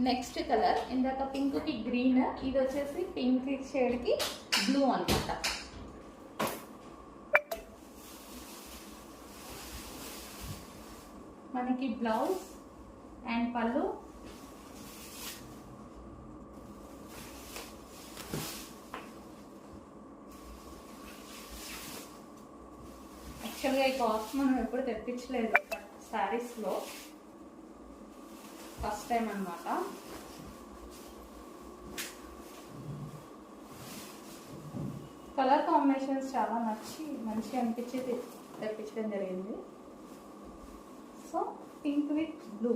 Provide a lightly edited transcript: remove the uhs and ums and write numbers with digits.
Next colour ఇందాక pink కి green, ఇది వచ్చేసి పింక్ షేడ్ కి బ్లూ అనమాట. మనకి బ్లౌజ్ అండ్ పళ్ళు, యాక్చువల్గా ఈ కాస్ట్ మనం ఎప్పుడు తెప్పించలేదు శారీస్లో, ఫస్ట్ టైం అనమాట. కలర్ కాంబినేషన్స్ చాలా నచ్చి మంచిగా అనిపించి తెప్పించడం జరిగింది. So pink with blue.